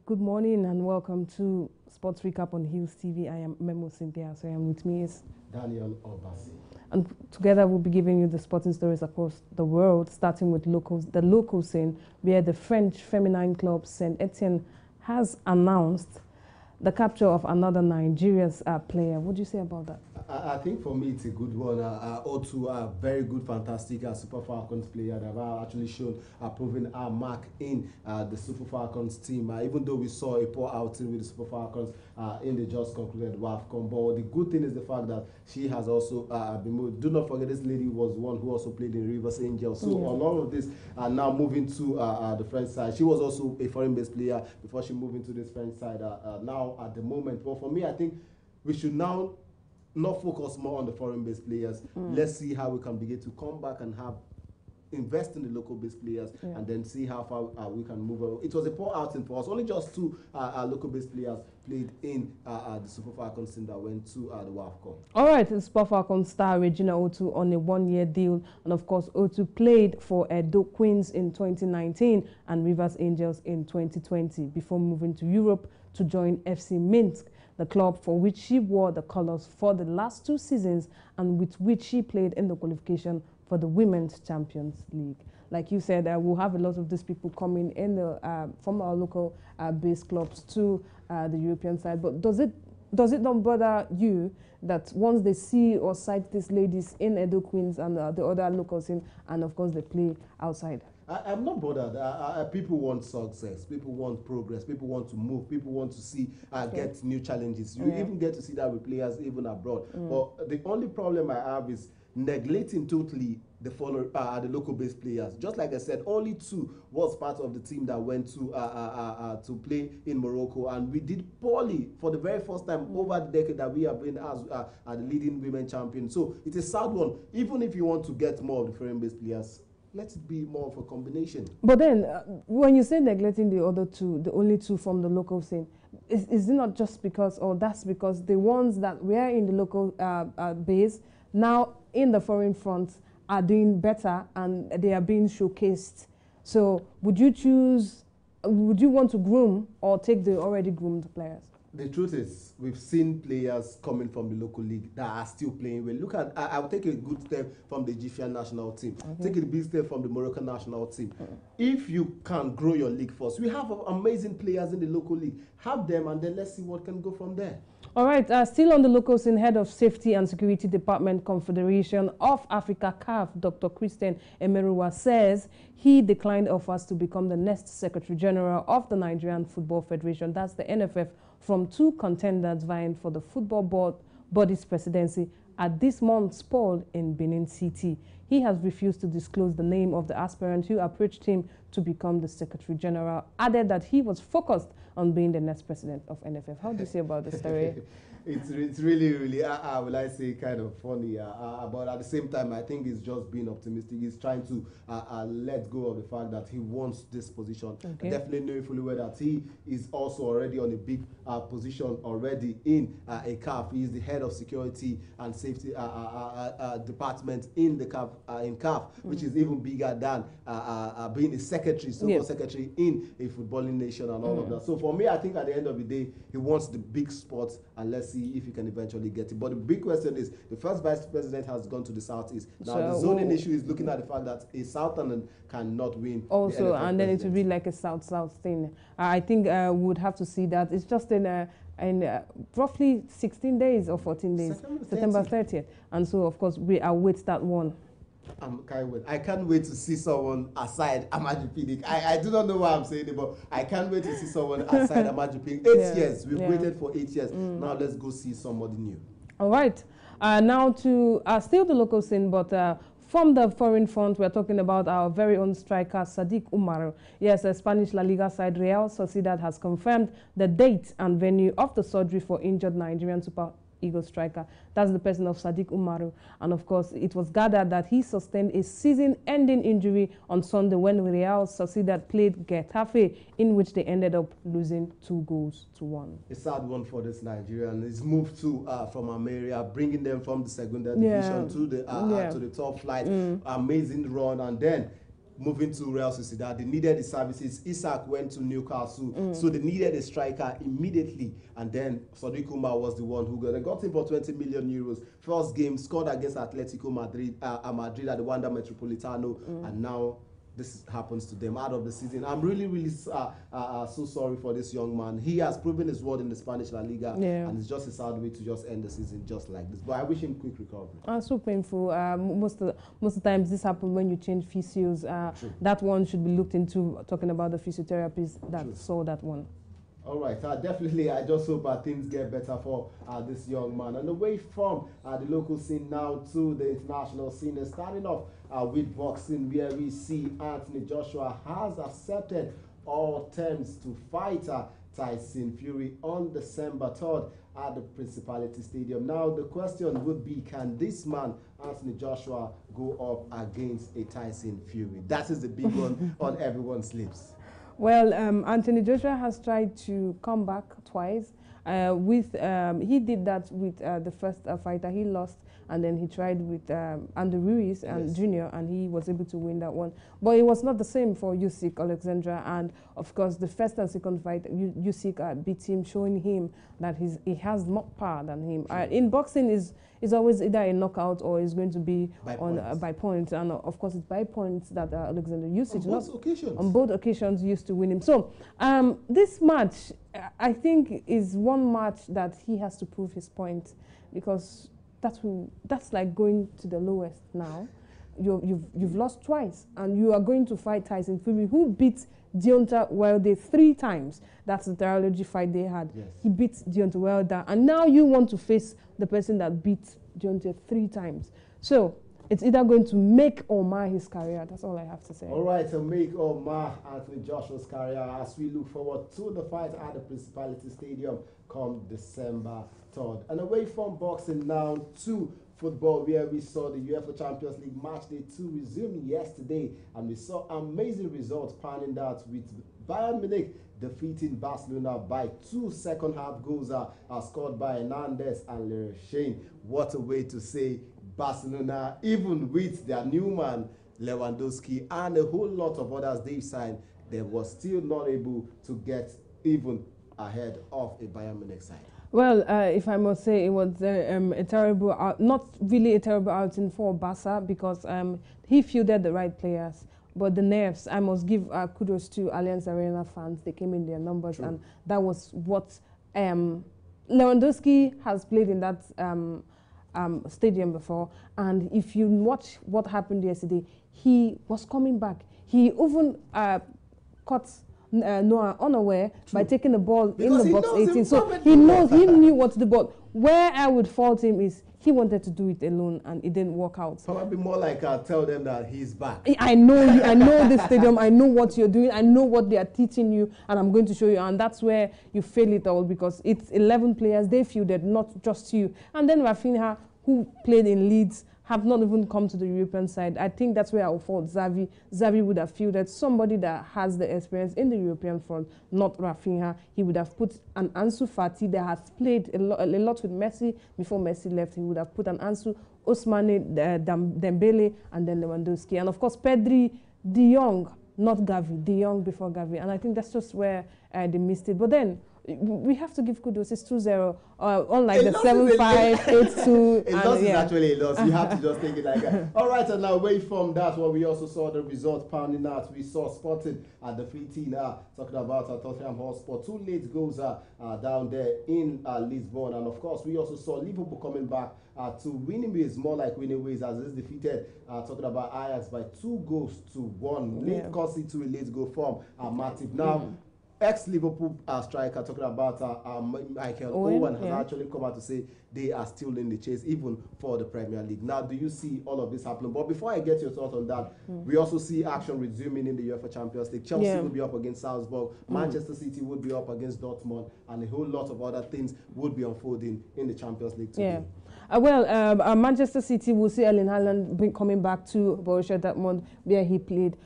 Good morning and welcome to Sports Recap on Hills TV. I am Memo Cynthia, so I am with me is Daniel Obasi. and together we'll be giving you the sporting stories across the world, starting with the local scene, where the French feminine club Saint Etienne has announced the capture of another Nigeria's player. What do you say about that? I think for me it's a good one. Otu, a very good, fantastic Super Falcons player that have actually shown proven our mark in the Super Falcons team. Even though we saw a poor outing with the Super Falcons in the just concluded WAFCON, but the good thing is the fact that she has also been moved. Do not forget this lady was one who also played in Rivers Angels. So on all of this, now moving to the French side, she was also a foreign-based player before she moved into this French side. Now at the moment, but for me, I think we should now not focus more on the foreign-based players. Let's see how we can begin to come back and invest in the local-based players, and then see how far we can move on. It was a poor outing for us. Only just two local-based players played in the Super Falcons team that went to the WAFCON. All right, the Super Falcons star Regina Otu on a one-year deal, and of course Otu played for Edo Queens in 2019 and Rivers Angels in 2020 before moving to Europe to join FC Minsk, the club for which she wore the colors for the last 2 seasons and with which she played in the qualification for the Women's Champions League. Like you said, we'll have a lot of these people coming in from our local base clubs to the European side. But does it not bother you that once they see or sight these ladies in Edo Queens and the other locals in, and of course they play outside? I'm not bothered. People want success. People want progress. People want to move. People want to see get new challenges. You even get to see that with players even abroad. But the only problem I have is neglecting totally the local-based players. Just like I said, only 2 was part of the team that went to play in Morocco, and we did poorly for the very first time over the decade that we have been as the leading women champion. So it's a sad one. Even if you want to get more of the foreign-based players, let it be more of a combination. But then, when you say neglecting the other 2, the only 2 from the local scene, is it not just because, or that's because the ones that were in the local base now in the foreign front are doing better and they are being showcased? So would you want to groom or take the already groomed players? The truth is, we've seen players coming from the local league that are still playing well. Look at, I'll take a good step from the Egyptian national team. Take a big step from the Moroccan national team. If you can grow your league first, we have amazing players in the local league. Have them, and then let's see what can go from there. All right, still on the local scene, Head of Safety and Security Department, Confederation of Africa, CAF, Dr. Christian Emeruwa, says he declined offers to become the next Secretary General of the Nigerian Football Federation, that's the NFF, from 2 contenders vying for the football body's presidency at this month's poll in Benin City. He has refused to disclose the name of the aspirant who approached him to become the Secretary General, added that he was focused on being the next president of NFF. How do you say about this story? It's really, will I say, kind of funny. But at the same time, I think he's just being optimistic. He's trying to let go of the fact that he wants this position. Okay. Definitely knowing fully well that he is also already on a big position already in a CAF. He is the head of security and safety department in the CAF, which is even bigger than being a secretary, so-called secretary in a footballing nation and all of that. So for me, I think at the end of the day, he wants the big spots, and let's see if he can eventually get it. But the big question is, the first vice president has gone to the southeast. Now, so the zoning issue is looking at the fact that a southerner cannot win. Also, and then it will be like a south-south thing. I think we would have to see that. It's just in roughly 16 days or 14 days, September 30th. And so, of course, we await that one. I can't wait to see someone aside Amaju Pinnick. I do not know why I'm saying it, but I can't wait to see someone aside Amaju Pinnick. 8 years. We've waited for 8 years. Now let's go see somebody new. All right. Now to still the local scene, but from the foreign front, we're talking about our very own striker, Sadiq Umar. Yes, the Spanish La Liga side Real Sociedad has confirmed the date and venue of the surgery for injured Nigerian Super Eagle striker. That's the person of Sadiq Umaru. And of course, it was gathered that he sustained a season-ending injury on Sunday when Real Sociedad played Getafe, in which they ended up losing 2-1. A sad one for this Nigerian. He's moved to from America, bringing them from the Segunda division to the top flight. Amazing run, and then moving to Real Sociedad. They needed the services. Isak went to Newcastle, so they needed a striker immediately. And then Sadiq Umar was the one who got him for 20 million euros. First game, scored against Atletico Madrid, Madrid at the Wanda Metropolitano, and now this happens to them out of the season. I'm really so sorry for this young man. He has proven his worth in the Spanish La Liga, and it's just a sad way to just end the season just like this. But I wish him quick recovery. So painful. Most of the times this happens when you change physios. That one should be looked into, talking about the physiotherapist that saw that one. All right, definitely. I just hope things get better for this young man. And away from the local scene now to the international scene, starting off with boxing, where we see Anthony Joshua has accepted all terms to fight Tyson Fury on December 3rd at the Principality Stadium. Now, the question would be, can this man, Anthony Joshua, go up against a Tyson Fury? That is the big one on everyone's lips. Well, Anthony Joshua has tried to come back twice. He did that with the first fighter he lost, and then he tried with Andy Ruiz and Jr., and he was able to win that one. But it was not the same for Usyk Alexandra, and of course the first and second fight, Usyk beat him, showing him that he has more power than him. In boxing, is always either a knockout or is going to be by points, and of course it's by points that Alexander Usyk on both occasions used to win him. So this match, I think, is one match that he has to prove his point, because that's like going to the lowest now. You've lost twice, and you are going to fight Tyson Fury, who beat Deontay Wilder 3 times. That's the trilogy fight they had. Yes. He beat Deontay Wilder, and now you want to face the person that beat Deontay 3 times. So it's either going to make or mar his career. That's all I have to say. All right, to make or mar Anthony Joshua's career as we look forward to the fight at the Principality Stadium come December 3rd. And away from boxing now to football, where we saw the UEFA Champions League match day 2 resume yesterday, and we saw amazing results panning out with Bayern Munich defeating Barcelona by 2 second-half goals scored by Hernandez and Leroy Sané. What a way to say Barcelona, even with their new man Lewandowski and a whole lot of others they've signed, they were still not able to get even ahead of a Bayern Munich side. Well, if I must say, it was a terrible, not really a terrible outing for Barca, because he fielded the right players. But the nerves, I must give kudos to Allianz Arena fans. They came in their numbers, and that was what Lewandowski has played in that stadium before. And if you watch what happened yesterday, he was coming back. He even caught Noah unaware by taking the ball because in the box 18. So he knew what to do. But where I would fault him is he wanted to do it alone, and it didn't work out. Probably more like tell them that he's back. I know you. I know this stadium. I know what you're doing. I know what they are teaching you, and I'm going to show you. And that's where you fail it all, because it's 11 players. They fielded, not just you. And then Rafinha, who played in Leeds, have not even come to the European side. I think that's where I would fault Xavi. Xavi would have fielded somebody that has the experience in the European front, not Rafinha. He would have put an Ansu Fati that has played a lot with Messi before Messi left. He would have put an Ansu, Ousmane, Dembele, and then Lewandowski. And of course, Pedri, De Jong, not Gavi, De Jong before Gavi. And I think that's just where they missed it. But then, we have to give kudos. It's 2-0, unlike the 7-5, 8-2. A loss is actually a loss. You have to just take it like that. All right, and away from that, what we also saw the results pounding out. We saw Sporting at the 15, talking about Tottenham Hotspur. 2 late goals down there in Lisbon. And of course, we also saw Liverpool coming back to winning ways, more like winning ways, as it's defeated, talking about Ajax by 2-1. Late Corsi to a late goal from Matip. Now, ex-Liverpool striker, talking about Michael Owen, has actually come out to say they are still in the chase, even for the Premier League. Now, do you see all of this happening? But before I get your thoughts on that, we also see action resuming in the UEFA Champions League. Chelsea will be up against Salzburg. Manchester City would be up against Dortmund, and a whole lot of other things would be unfolding in the Champions League today. Well, Manchester City will see Erling Haaland coming back to Borussia Dortmund, where he played.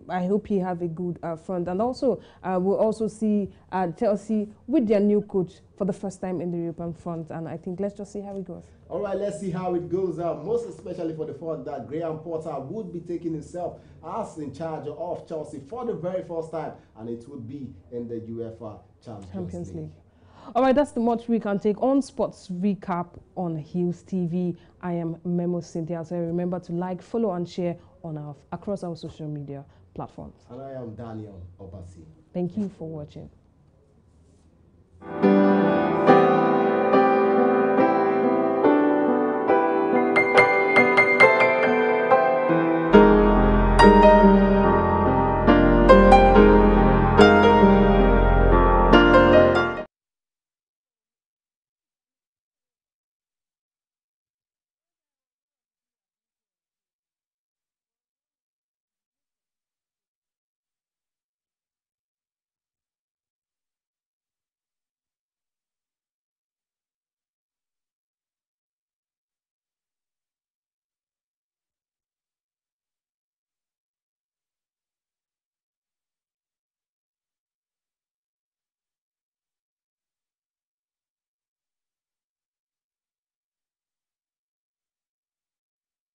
I hope he have a good front. And also, we'll also see Chelsea with their new coach for the first time in the European front. And I think let's just see how it goes. All right, let's see how it goes. Most especially for the fact that Graham Potter would be taking himself as in charge of Chelsea for the very first time, and it would be in the UEFA Champions League. All right, that's the much we can take on Sports Recap on Hills TV. I am Memo Cynthia. So remember to like, follow, and share on across our social media platforms. And I am Daniel Obasi. Thank you for watching.